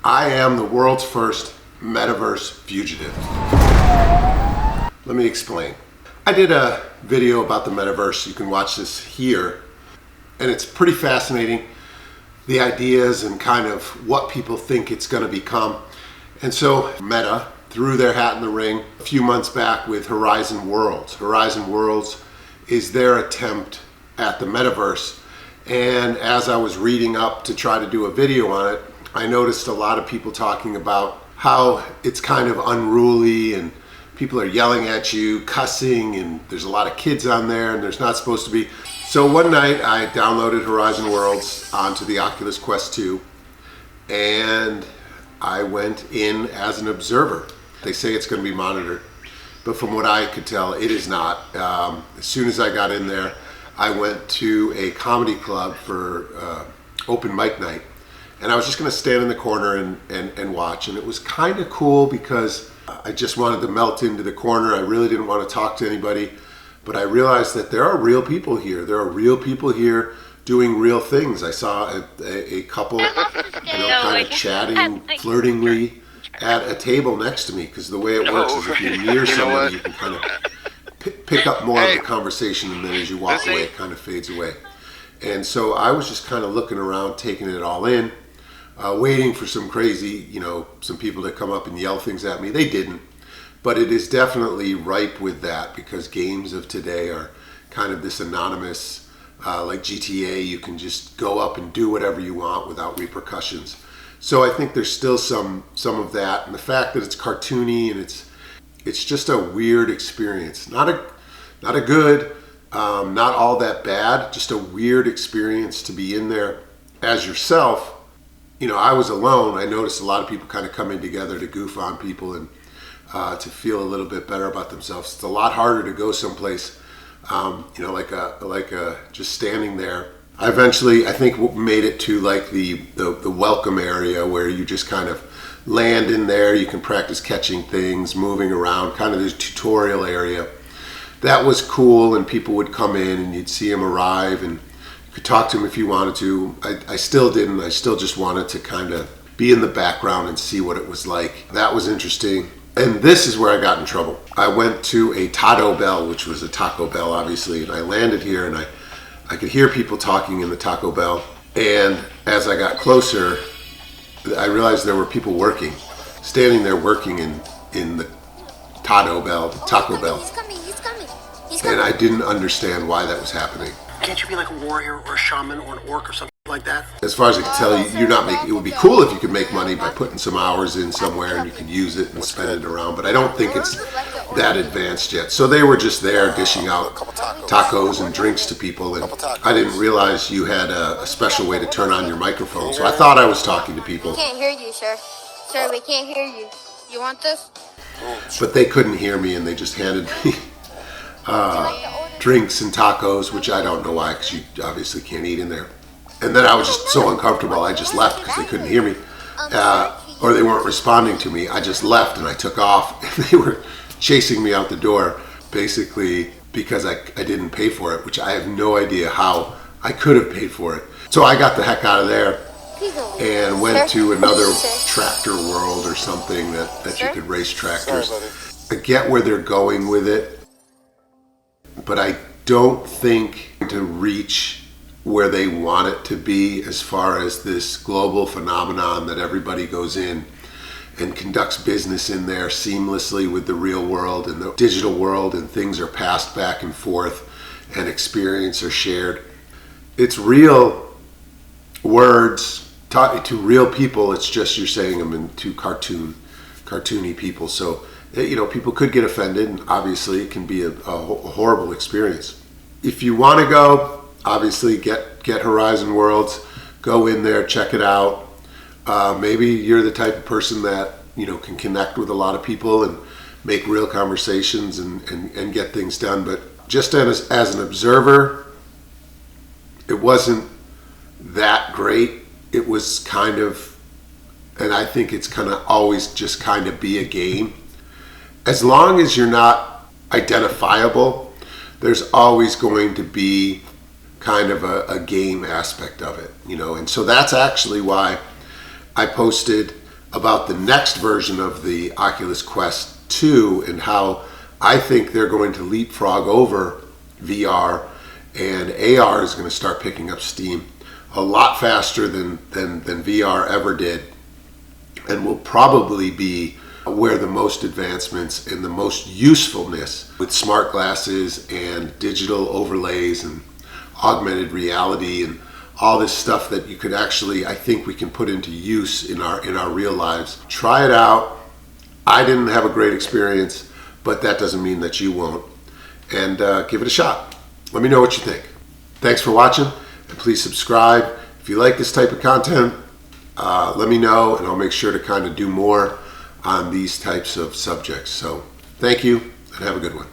I am the world's first Metaverse fugitive. Let me explain. I did a video about the Metaverse. You can watch this here. And it's pretty fascinating, the ideas and kind of what people think it's going to become. And so Meta threw their hat in the ring a few months back with Horizon Worlds. Horizon Worlds is their attempt at the Metaverse. And as I was reading up to try to do a video on it, I noticed a lot of people talking about how it's kind of unruly and people are yelling at you, cussing, and there's a lot of kids on there and there's not supposed to be. So one night I downloaded Horizon Worlds onto the Oculus Quest 2 and I went in as an observer. They say it's going to be monitored, but from what I could tell, it is not. As soon as I got in there, I went to a comedy club for open mic night. And I was just going to stand in the corner and watch. And it was kind of cool because I just wanted to melt into the corner. I really didn't want to talk to anybody. But I realized that there are real people here. There are real people here doing real things. I saw a couple, kind of chatting flirtingly at a table next to me. Because the way it works is if you're near somebody, you can kind of pick up more of the conversation. And then as you walk away, it kind of fades away. And so I was just kind of looking around, taking it all in. Waiting for some crazy, some people to come up and yell things at me. They didn't, but it is definitely ripe with that because games of today are kind of this anonymous, like GTA, you can just go up and do whatever you want without repercussions. So I think there's still some of that, and the fact that it's cartoony and it's just a weird experience. Not a good, not all that bad, just a weird experience to be in there as yourself. I was alone. I noticed a lot of people kind of coming together to goof on people and to feel a little bit better about themselves. It's a lot harder to go someplace, just standing there. I eventually, I think, made it to like the welcome area where you just kind of land in there. You can practice catching things, moving around, kind of this tutorial area. That was cool, and people would come in and you'd see them arrive and could talk to him if you wanted to. I still didn't. I still just wanted to kind of be in the background and see what it was like. That was interesting. And this is where I got in trouble. I went to a Taco Bell, which was a Taco Bell, obviously, and I landed here and I could hear people talking in the Taco Bell. And as I got closer, I realized there were people working, standing there working in the Taco Bell. He's coming. And I didn't understand why that was happening. Can't you be like a warrior or a shaman or an orc or something like that? As far as I can tell, you're not making. It would be cool if you could make money by putting some hours in somewhere and you could use it and spend it around. But I don't think it's that advanced yet. So they were just there dishing out tacos and drinks to people, and I didn't realize you had a special way to turn on your microphone. So I thought I was talking to people. We can't hear you, sir. Sir, we can't hear you. You want this? But they couldn't hear me, and they just handed me drinks and tacos, which I don't know why, because you obviously can't eat in there. And then I was just so uncomfortable, I just left because they couldn't hear me, or they weren't responding to me. I just left and I took off, and they were chasing me out the door, basically because I didn't pay for it, which I have no idea how I could have paid for it. So I got the heck out of there and went to another tractor world or something that you could race tractors. I get where they're going with it, but I don't think to reach where they want it to be as far as this global phenomenon that everybody goes in and conducts business in there seamlessly with the real world and the digital world, and things are passed back and forth and experience are shared. It's real words taught to real people. It's just you're saying them into cartoony people. So people could get offended, and obviously it can be a horrible experience. If you want to go, obviously get Horizon Worlds, go in there, check it out. Maybe you're the type of person that can connect with a lot of people and make real conversations and get things done. But just as an observer, it wasn't that great. It was kind of, and I think it's kind of always just kind of be a game. As long as you're not identifiable, there's always going to be kind of a game aspect of it, and so that's actually why I posted about the next version of the Oculus Quest 2 and how I think they're going to leapfrog over VR, and AR is going to start picking up steam a lot faster than VR ever did, and will probably be where the most advancements and the most usefulness with smart glasses and digital overlays and augmented reality and all this stuff that you could actually, I think we can put into use in our real lives. Try it out. I didn't have a great experience, but that doesn't mean that you won't. And give it a shot. Let me know what you think. Thanks for watching, and please subscribe. If you like this type of content, let me know, and I'll make sure to kind of do more on these types of subjects. So thank you, and have a good one.